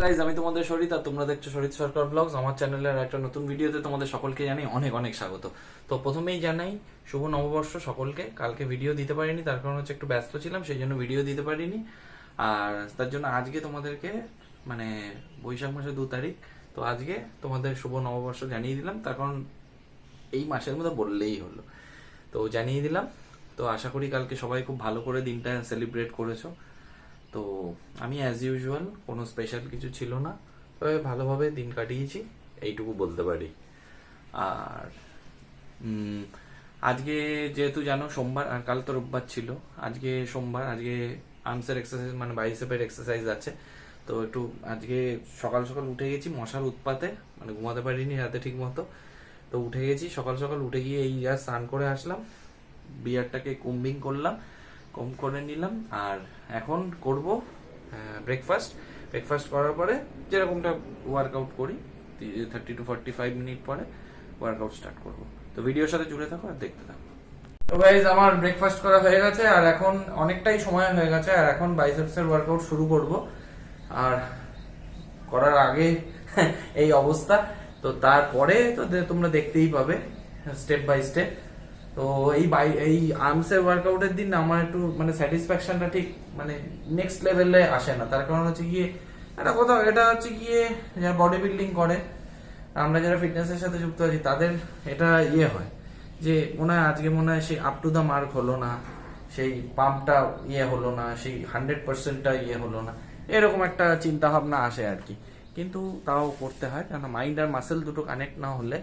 Guys, আমি তোমাদের শরীর আর তোমরা দেখছো শরীর সরকার ব্লগস। আমার চ্যানেলের একটা নতুন ভিডিওতে তোমাদের সকলকে জানাই অনেক অনেক স্বাগত। তো প্রথমেই জানাই শুভ নববর্ষ সকলকে। কালকে ভিডিও দিতে পারিনি, তার কারণ হচ্ছে একটু ব্যস্ত ছিলাম, সেই জন্য ভিডিও দিতে পারিনি। আর তার জন্য আজকে তোমাদেরকে মানে বৈশাখ মাসের 2 তারিখ, তো আজকে তোমাদের শুভ নববর্ষ জানিয়ে দিলাম, তার কারণ এই মাসের মধ্যে বললেই হলো, তো জানিয়ে দিলাম। তো আশা করি কালকে সবাই খুব ভালো করে দিনটা সেলিব্রেট করেছো। তো আমি অ্যাজ ইউজুয়াল কোনো স্পেশাল কিছু ছিল না, তবে ভালোভাবে দিন কাটিয়েছি এইটুকু বলতে পারি। আর আজকে যেহেতু জানো সোমবার, আর কাল তো রোববার ছিল, আজকে সোমবার, আজকে আর্মসের এক্সারসাইজ মানে বাইসেপের এক্সারসাইজ আছে। তো একটু আজকে সকাল সকাল উঠে গেছি মশার উৎপাতে, মানে ঘুমাতে পারিনি রাতে ঠিক মতো। তো উঠে গেছি সকাল সকাল, উঠে গিয়ে এই যা স্নান করে আসলাম, বিয়ারটাকে কুম্বিং করলাম, কম করে নিলাম। আর এখন করব ব্রেকফাস্ট করার পরে যেরকমটা ওয়ার্কআউট করি 30 to 45 মিনিট পরে ওয়ার্কআউট স্টার্ট করব। তো ভিডিওর সাথে জুড়ে থাকো আর দেখতে থাকো। তো গাইজ, আমার ব্রেকফাস্ট করা হয়ে গেছে আর এখন অনেকটাই সময় হয়ে গেছে, আর এখন বাইসেপসের ওয়ার্কআউট শুরু করব। আর করার আগে এই অবস্থা, তো তারপরে তো তোমরা দেখতেই পাবে স্টেপ বাই স্টেপ। তো এই আর্মসের ওয়ার্কআউটের দিন আমার একটু মানে স্যাটিসফ্যাকশনটা ঠিক মানে নেক্সট লেভেলে আসে না, তার কারণ হচ্ছে গিয়ে একটা কথা, এটা হচ্ছে গিয়ে যারা বডি বিল্ডিং করে, আমরা যারা ফিটনেসের সাথে যুক্ত আছি, তাদের এটা হয় যে আজকে মনে হয় সেই আপ টু দ্য মার্ক হলো না, সেই পাম্পটা হলো না, সেই 100%টা হলো না, এরকম একটা চিন্তা ভাবনা আসে আর কি। কিন্তু তাও করতে হয়, কারণ মাইন্ড আর মাসেল দুটো কানেক্ট না হলে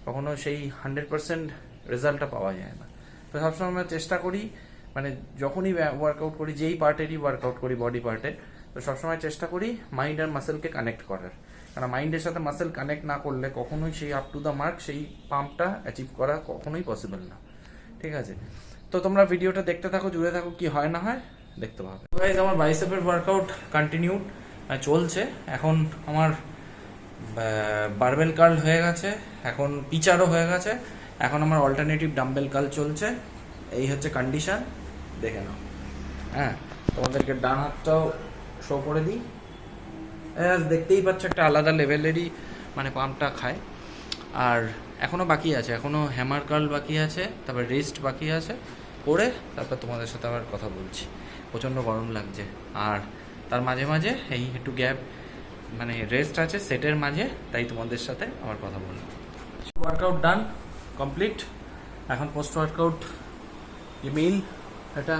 কখনো সেই 100% রেজাল্টটা পাওয়া যায় না। তো সবসময় আমরা চেষ্টা করি, মানে যখনই ওয়ার্কআউট করি, যেই পার্টেরই ওয়ার্কআউট করি বডি পার্টের, তো সবসময় চেষ্টা করি মাইন্ড আর মাসেলকে কানেক্ট করার। কারণ মাইন্ডের সাথে মাসেল কানেক্ট না করলে কখনোই সেই আপ টু দ্য মার্ক, সেই পাম্পটা অ্যাচিভ করা কখনোই পসিবল না। ঠিক আছে, তো তোমরা ভিডিওটা দেখতে থাকো, জুড়ে থাকো, কি হয় না হয় দেখতে পাবে। গাইস, আমার বাইসেপের ওয়ার্কআউট কন্টিনিউড চলছে। এখন আমার বারবেল কার্ল হয়ে গেছে, এখন পিচারও হয়ে গেছে, এখন আমার অল্টারনেটিভ ডাম্বেল কার্ল চলছে। এই হচ্ছে কন্ডিশন, দেখে নাও। হ্যাঁ, তোমাদেরকে ডান হাতটাও শো করে দিই। দেখতেই পাচ্ছ একটা আলাদা লেভেলেরই মানে পাম্পটা খায়। আর এখনো বাকি আছে, এখনো হ্যামার কার্ল বাকি আছে, তারপর রেস্ট বাকি আছে, করে তারপর তোমাদের সাথে আবার কথা বলছি। প্রচণ্ড গরম লাগছে, আর তার মাঝে মাঝে এই একটু গ্যাপ মানে রেস্ট আছে সেটের মাঝে, তাই তোমাদের সাথে আমার কথা বললাম। ওয়ার্কআউট ডান, কমপ্লিট। এখন পোস্ট ওয়ার্কআউট মিল এটা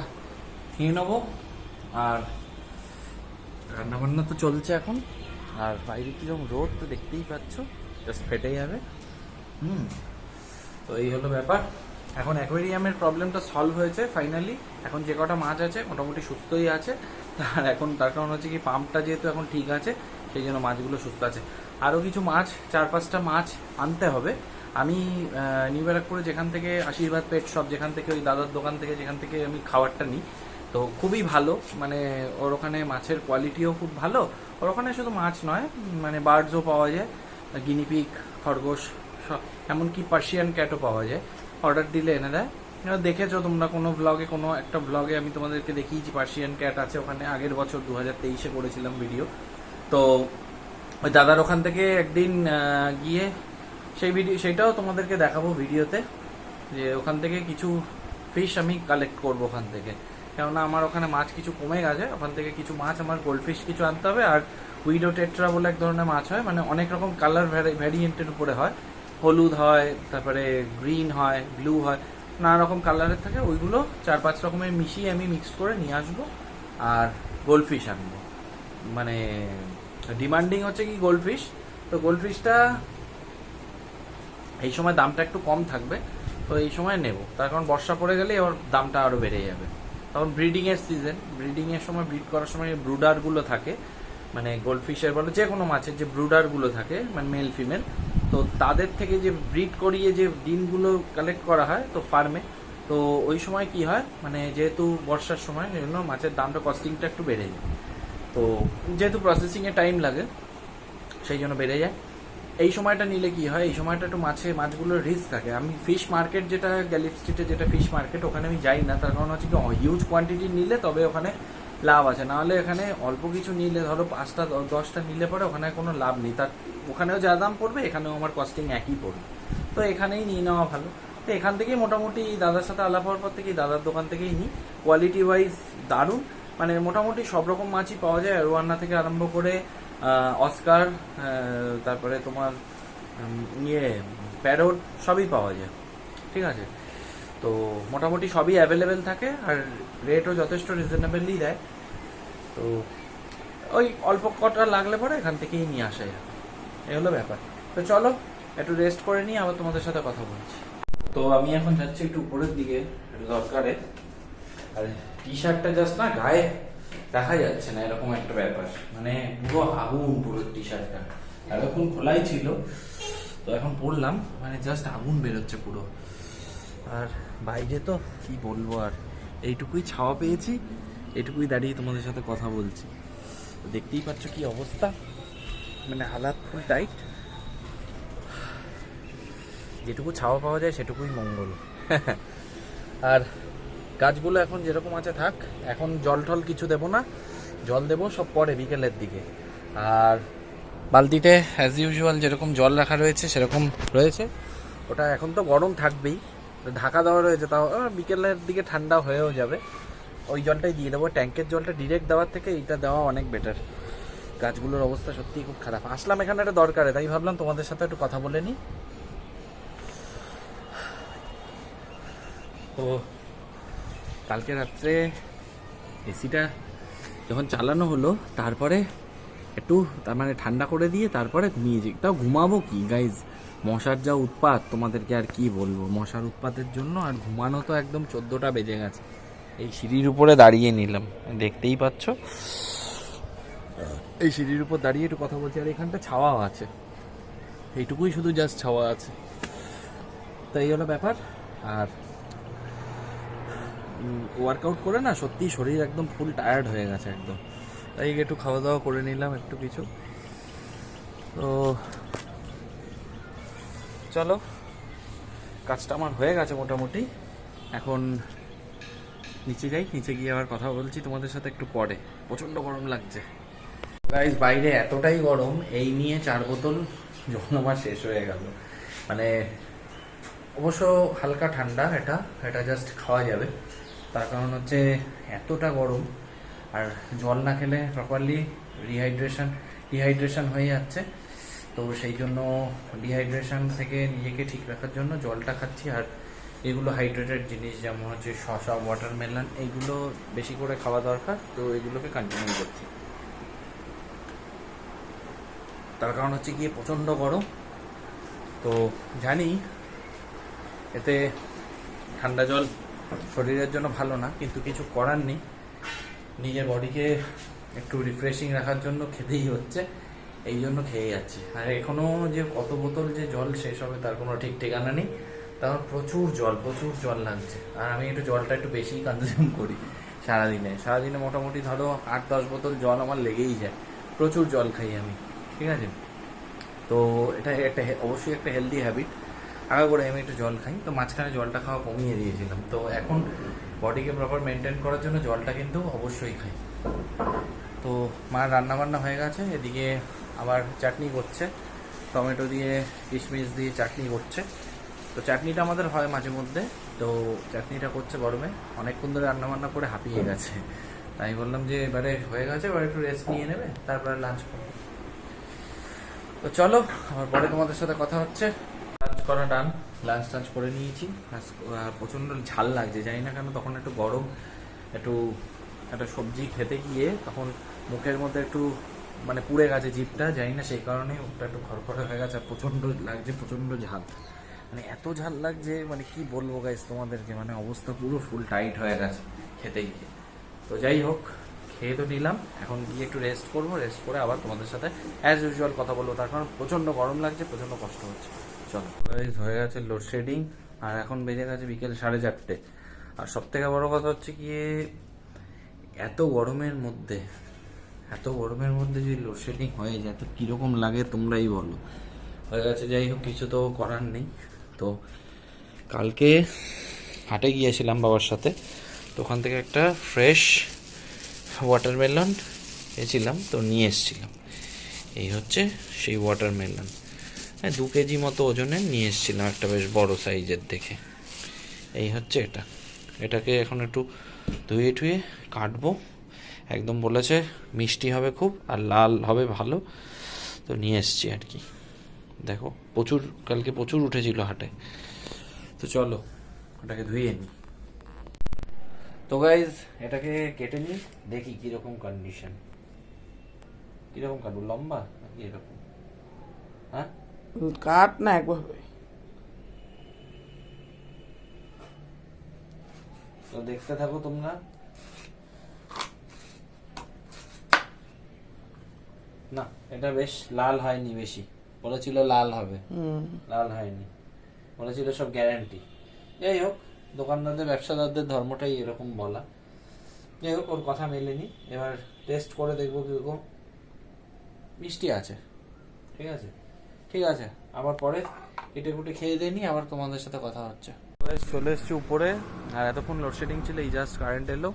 খেয়ে নেবো। আর রান্নাবান্না তো চলছে এখন, আর বাইরে কিরকম রোদ তো দেখতেই পাচ্ছ, জাস্ট ফেটে যাবে। তো এই হলো ব্যাপার। এখন অ্যাকোয়ারিয়ামের প্রবলেমটা সলভ হয়েছে ফাইনালি। এখন যে কটা মাছ আছে মোটামুটি সুস্থই আছে। আর এখন তার কারণ হচ্ছে কি, পাম্পটা যেহেতু এখন ঠিক আছে, সেই জন্য মাছগুলো সুস্থ আছে। আরও কিছু মাছ, 4-5টা মাছ আনতে হবে। আমি নিউ ব্যারাকপুরে যেখান থেকে আশীর্বাদ পেট শপ, যেখান থেকে ওই দাদার দোকান থেকে যেখান থেকে আমি খাবারটা নিই, তো খুবই ভালো, মানে ওর ওখানে মাছের কোয়ালিটিও খুব ভালো। ওর ওখানে শুধু মাছ নয়, মানে বার্ডসও পাওয়া যায়, গিনিপিগ, খরগোশ, এমনকি পার্সিয়ান ক্যাটও পাওয়া যায়। অর্ডার দিলে এনে দেয়। দেখেছো তোমরা কোনো ব্লগে, কোনো একটা ব্লগে আমি তোমাদেরকে দেখিয়েছি পার্সিয়ান ক্যাট আছে ওখানে, আগের বছর 2023-এ করেছিলাম ভিডিও। তো ওই দাদার ওখান থেকে একদিন গিয়ে সেইটাও তোমাদেরকে দেখাবো ভিডিওতে, যে ওখান থেকে কিছু ফিশ আমি কালেক্ট করবো ওখান থেকে। কেননা আমার ওখানে মাছ কিছু কমে গেছে, ওখান থেকে কিছু মাছ আমার গোল্ড ফিশ কিছু আনতে হবে। আর উইডো টেট্রা বলে এক ধরনের মাছ হয়, মানে অনেক রকম কালার ভ্যারিয়েন্টের উপরে হয়, হলুদ হয়, তারপরে গ্রিন হয়, ব্লু হয়, নানা রকম কালারের থাকে। ওইগুলো 4-5 রকমের মিশিয়ে আমি মিক্স করে নিয়ে আসবো, আর গোল্ড ফিশ আনবো। মানে ডিমান্ডিং হচ্ছে কি গোল্ড ফিশ। তো গোল্ড ফিশটা এই সময় দামটা একটু কম থাকবে, তো এই সময় নেব, তার কারণ বর্ষা পড়ে গেলে ওর দামটা আরও বেড়ে যাবে। তখন ব্রিডিংয়ের সিজন, ব্রিডিংয়ের সময়, ব্রিড করার সময় ব্রুডারগুলো থাকে, মানে গোল্ড ফিশের বলো যে কোনো মাছের যে ব্রুডারগুলো থাকে, মানে মেল ফিমেল, তো তাদের থেকে যে ব্রিড করিয়ে যে ডিমগুলো কালেক্ট করা হয় তো ফার্মে, তো ওই সময় কি হয়, মানে যেহেতু বর্ষার সময়, সেই জন্য মাছের দামটা, কস্টিংটা একটু বেড়ে যায়। তো যেহেতু প্রসেসিংয়ে টাইম লাগে, সেই জন্য বেড়ে যায়। এই সময়টা নিলে কি হয়, এই সময়টা একটু মাছগুলোর রিস্ক থাকে। আমি ফিশ মার্কেট, যেটা গ্যালিপ স্ট্রিটে যেটা ফিশ মার্কেট, ওখানে আমি যাই না, তার কারণ হচ্ছে কি হিউজ কোয়ান্টিটি নিলে তবে ওখানে লাভ আছে। নাহলে এখানে অল্প কিছু নিলে, ধরো 5টা 10টা নিলে পরে ওখানে কোনো লাভ নেই। তার ওখানেও যা দাম পড়বে এখানেও আমার কস্টিং একই পড়বে, তো এখানেই নিয়ে নেওয়া ভালো। তো এখান থেকেই মোটামুটি দাদার সাথে আলাপ হওয়ার পর থেকেই দাদার দোকান থেকেই নিই। কোয়ালিটি ওয়াইজ দারুণ, মানে মোটামুটি সব রকম মাছই পাওয়া যায়, রোয়ান্না থেকে আরম্ভ করে অস্কার, তারপরে তোমার প্যারোট সবই পাওয়া যায়, ঠিক আছে। তো মোটামুটি সবই অ্যাভেলেবেল থাকে, আর রেটও যথেষ্ট রিজনেবলি দেয়। তো ওই অল্প কটা লাগলে পরে এখান থেকেই নিয়ে আসা যায়, এই হলো ব্যাপার। তো চলো একটু রেস্ট করে নিয়ে আবার তোমাদের সাথে কথা বলছি। তো আমি এখন যাচ্ছি একটু উপরের দিকে দরকারে, আর টি শার্টটা জাস্ট না গায়ে দেখা যাচ্ছে না, এরকম একটা ব্যাপার, মানে পুরো আগুন পুরো টি শার্টটা। এতক্ষণ খোলাই ছিল, তো এখন পরলাম, মানে জাস্ট আগুন বেরোচ্ছে পুরো। আর বাইরে তো কি বলবো, আর এইটুকুই ছাওয়া পেয়েছি, এইটুকুই দাঁড়িয়ে তোমাদের সাথে কথা বলছি। দেখতেই পাচ্ছ কি অবস্থা, মানে হালাত ফুল টাইট। যেটুকু ছাওয়া পাওয়া যায় সেটুকুই মঙ্গল। আর গাছগুলো এখন যেরকম আছে থাক, এখন জল টল কিছু দেবো না, জল দেবো সব পরে বিকেলের দিকে। আর বালতিতে অ্যাজ ইউজুয়াল যেরকম জল রাখা রয়েছে সেরকম রয়েছে, ওটা এখন তো গরম থাকবেই, ঢাকা দেওয়া রয়েছে, তাও বিকেলের দিকে ঠান্ডা হয়েও যাবে, ওই জলটাই দিয়ে দেবো। ট্যাঙ্কের জলটা ডিরেক্ট দেওয়ার থেকে এইটা দেওয়া অনেক বেটার। গাছগুলোর অবস্থা সত্যিই খুব খারাপ। আসলাম এখানে একটা দরকারে, তাই ভাবলাম তোমাদের সাথে একটু কথা বলে নিই। তো কালকে রাত্রে এসিটা যখন চালানো হলো, তারপরে একটু তার মানে ঠান্ডা করে দিয়ে তারপরে ঘুমিয়েছি। তাও ঘুমাবো কি গাইজ, মশার যা উৎপাত, তোমাদেরকে আর কি বলবো। মশার উৎপাতের জন্য আর ঘুমানো তো একদম 14টা বেজে গেছে। এই সিঁড়ির উপরে দাঁড়িয়ে নিলাম, দেখতেই পাচ্ছ, এই সিঁড়ির উপর দাঁড়িয়ে একটু কথা বলছি। আর এখানটা ছাওয়া আছে, এইটুকুই শুধু জাস্ট ছাওয়া আছে। তো এই হলো ব্যাপার। আর ওয়ার্কআউট করে না সত্যি শরীর একদম ফুল টায়ার্ড হয়ে গেছে একদম, তাই একটু খাওয়া দাওয়া করে নিলাম একটু কিছু। তো চলো, কাজটা আমার হয়ে গেছে মোটামুটি, এখন নিচে যাই, নিচে গিয়ে আবার কথা বলছি তোমাদের সাথে একটু পরে। প্রচণ্ড গরম লাগছে গাইস, বাইরে এতটাই গরম, এই নিয়ে 4 বোতল জল আমার শেষ হয়ে গেল। মানে অবশ্য হালকা ঠান্ডা, এটা জাস্ট খাওয়া যাবে, তার কারণ হচ্ছে এতটা গরম, আর জল না খেলে প্রপারলি ডিহাইড্রেশন হয়ে যাচ্ছে। তো সেই জন্য ডিহাইড্রেশন থেকে নিজেকে ঠিক রাখার জন্য জলটা খাচ্ছি। আর এগুলো হাইড্রেটেড জিনিস, যেমন হচ্ছে শসা, ওয়াটারমেলন, এইগুলো বেশি করে খাওয়া দরকার। তো এগুলোকে কন্টিনিউ করছি, তার কারণ হচ্ছে গিয়ে প্রচণ্ড গরম। তো জানি এতে ঠান্ডা জল শরীরের জন্য ভালো না, কিন্তু কিছু করার নেই, নিজের বডিকে একটু রিফ্রেশিং রাখার জন্য খেতেই হচ্ছে, এই জন্য খেয়ে যাচ্ছি। আর এখনও যে কত বোতল যে জল শেষ হবে তার কোনো ঠিক ঠিকানা নেই, তার প্রচুর জল লাগছে। আর আমি জলটা একটু বেশিই কনজিউম করি সারাদিনে মোটামুটি ধরো 8-10 বোতল জল আমার লেগেই যায়, প্রচুর জল খাই আমি, ঠিক আছে। তো এটা অবশ্যই একটা হেলদি হ্যাবিট, আগে করে আমি একটু জল খাই। তো মাঝখানে জলটা খাওয়া কমিয়ে দিয়েছিলাম, তো এখন বডিকে প্রপার মেনটেন করার জন্য জলটা কিন্তু অবশ্যই খাই। তো মার রান্নাবান্না হয়ে গেছে, এদিকে আবার চাটনি করছে, টমেটো দিয়ে কিশমিশ দিয়ে চাটনি করছে। তো চাটনিটা আমাদের হয় মাঝে মধ্যে, তো চাটনিটা করছে গরমে, অনেকক্ষণ ধরে রান্নাবান্না করে হাঁপিয়ে গেছে, তাই বললাম যে এবারে হয়ে গেছে, এবার একটু রেস্ট নিয়ে নেবে, তারপরে লাঞ্চ করবো। তো চলো আবার পরে তোমাদের সাথে কথা হচ্ছে। লাঞ্চ করা ডান, লাঞ্চ করে নিয়েছি। প্রচণ্ড ঝাল লাগছে, জানি না কেন, তখন একটু গরম, একটা সবজি খেতে গিয়ে তখন মুখের মধ্যে একটু মানে পুড়ে গেছে জিভটা, জানি না সেই কারণে মুখটা একটু খড়খড়ে হয়ে গেছে। আর প্রচণ্ড লাগছে, প্রচণ্ড ঝাল, মানে এত ঝাল লাগছে, মানে কি বলবো গাইস তোমাদেরকে, মানে অবস্থা পুরো ফুল টাইট হয়ে গেছে খেতে গিয়ে। তো যাই হোক, খেয়ে তো নিলাম, এখন গিয়ে একটু রেস্ট করবো, রেস্ট করে আবার তোমাদের সাথে অ্যাজ ইউজুয়াল কথা বলবো, তার কারণ প্রচণ্ড গরম লাগছে, প্রচণ্ড কষ্ট হচ্ছে। চলো গাইস, হয়ে গেছে লোডশেডিং, আর এখন বেজে গেছে বিকেল 4:30। আর সব থেকে বড় কথা হচ্ছে গিয়ে এত গরমের মধ্যে যদি লোডশেডিং হয়ে যায় তো কীরকম লাগে তোমরাই বলো। হয়ে গেছে, যাই হোক, কিছু তো করার নেই। তো কালকে হাটে গিয়েছিলাম বাবার সাথে, তো ওখান থেকে একটা ফ্রেশ ওয়াটারমেলন খেয়েছিলাম তো নিয়ে এসেছিলাম। এই হচ্ছে সেই ওয়াটারমেলন, হ্যাঁ 2 কেজি মতো ওজনের নিয়ে এসেছিলাম, একটা বেশ বড় সাইজের দেখে। এই হচ্ছে এটাকে এখন একটু ধুয়ে ঠুয়ে কাটবো। একদম বলেছে মিষ্টি হবে খুব আর লাল হবে ভালো, তো নিয়ে এসছি আর কি। দেখো কালকে প্রচুর উঠেছিল হাটে, তো চলো ওটাকে ধুয়ে নিই। তো গাইজ এটাকে কেটে নিই, দেখি কিরকম কন্ডিশন। কিরকম কাটবো, লম্বা নাকি এরকম? হ্যাঁ কাট না একভাবে। তো দেখতে থাকো তোমরা। না এটা বেশ লাল হয়নি, বেশি বলেছিল লাল হবে, লাল হয়নি, বলেছিল সব গ্যারান্টি। যাই হোক, দোকানদারদের ব্যবসাদারদের ধর্মটাই এরকম বলা। যাই হোক, ওর কথা মেলেনি। এবার টেস্ট করে দেখবো কিরকম মিষ্টি আছে। ঠিক আছে ঠিক আছে, আবার পরে কেটে কুটে খেয়ে দিয়ে নি, আবার তোমাদের সাথে কথা হচ্ছে। চলে এসছি উপরে, আর এতক্ষণ লোডশেডিং ছিল, এই জাস্ট কারেন্ট এলো।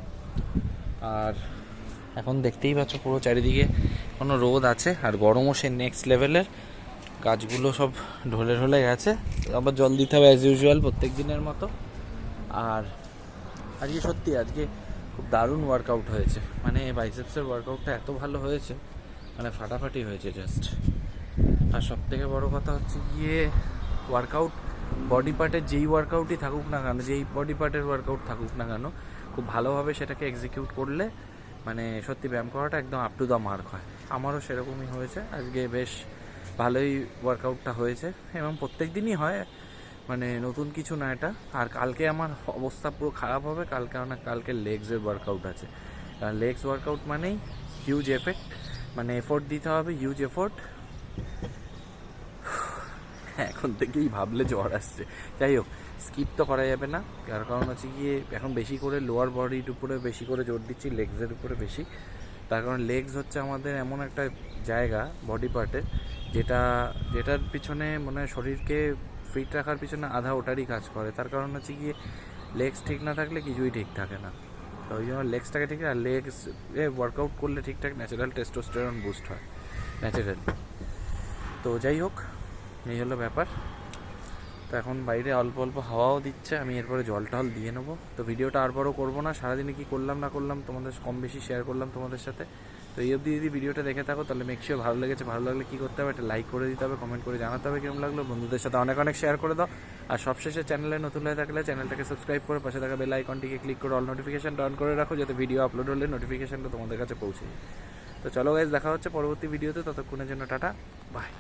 আর এখন দেখতেই পাচ্ছ পুরো চারিদিকে কোনো রোদ আছে, আর গরমও সে নেক্সট লেভেলের। গাছগুলো সব ঢলে ঢলে গেছে, আবার জল দিতে হবে অ্যাজ ইউজুয়াল প্রত্যেক দিনের মতো। আর আজকে সত্যি আজকে খুব দারুণ ওয়ার্কআউট হয়েছে, মানে বাইসেপসের ওয়ার্কআউটটা এত ভালো হয়েছে, মানে ফাটাফাটি হয়েছে জাস্ট। আর সব থেকে বড়ো কথা হচ্ছে গিয়ে ওয়ার্কআউট, বডি পার্টের যেই ওয়ার্কআউটই থাকুক না কেন, যেই বডি পার্টের ওয়ার্কআউট থাকুক না কেন, খুব ভালোভাবে সেটাকে এক্সিকিউট করলে মানে সত্যি ব্যায়াম করাটা একদম আপ টু দ্য মার্ক হয়। আমারও সেরকমই হয়েছে, আজকে বেশ ভালোই ওয়ার্কআউটটা হয়েছে, এবং প্রত্যেক দিনই হয়, মানে নতুন কিছু না এটা। আর কালকে আমার অবস্থা পুরো খারাপ হবে, কালকে লেগসের ওয়ার্কআউট আছে। কারণ লেগস ওয়ার্কআউট মানেই হিউজ এফেক্ট, মানে এফোর্ট দিতে হবে, হিউজ এফোর্ট। এখন থেকেই ভাবলে জ্বর আসছে। যাই হোক, স্কিপ তো করা যাবে না, তার কারণ হচ্ছে গিয়ে এখন বেশি করে লোয়ার বডির উপরে বেশি করে জোর দিচ্ছি, লেগসের উপরে বেশি। তার কারণ লেগস হচ্ছে আমাদের এমন একটা জায়গা বডি পার্টের, যেটার পিছনে মানে শরীরকে ফিট রাখার পিছনে আধা ওটারই কাজ করে। তার কারণ হচ্ছে গিয়ে লেগস ঠিক না থাকলে কিছুই ঠিক থাকে না। তো ওই জন্য লেগসটাকে ঠিক, আর লেগস ওয়ার্কআউট করলে ঠিকঠাক ন্যাচারাল টেস্টোস্টেরন বুস্ট হয় ন্যাচারাল। তো যাই হোক, এই হলো ব্যাপার। তো এখন বাইরে অল্প অল্প হাওয়াও দিচ্ছে, আমি এরপরে জল টল দিয়ে নেবো। তো ভিডিওটা আর বড় করবো না, সারাদিনে কী করলাম না করলাম তোমাদের কম বেশি শেয়ার করলাম তোমাদের সাথে। তো এই অবধি যদি ভিডিওটা দেখে থাকো তাহলে মেক শিওর ভালো লেগেছে। ভালো লাগলে কী করতে হবে, একটা লাইক করে দিতে হবে, কমেন্ট করে জানাতে হবে কেমন লাগলো, বন্ধুদের সাথে অনেক অনেক শেয়ার করে দাও। আর সবশেষে চ্যানেলে নতুন হয়ে থাকলে চ্যানেলটাকে সাবস্ক্রাইব করে পাশে থাকা বেল আইকনটিকে ক্লিক করে অল নোটিফিকেশনটা অন করে রাখো, যাতে ভিডিও আপলোড হলে নোটিফিকেশনটা তোমাদের কাছে পৌঁছে যায়। তো চলো গাইস, দেখা হচ্ছে পরবর্তী ভিডিওতে, ততক্ষণের জন্য টাটা, বাই।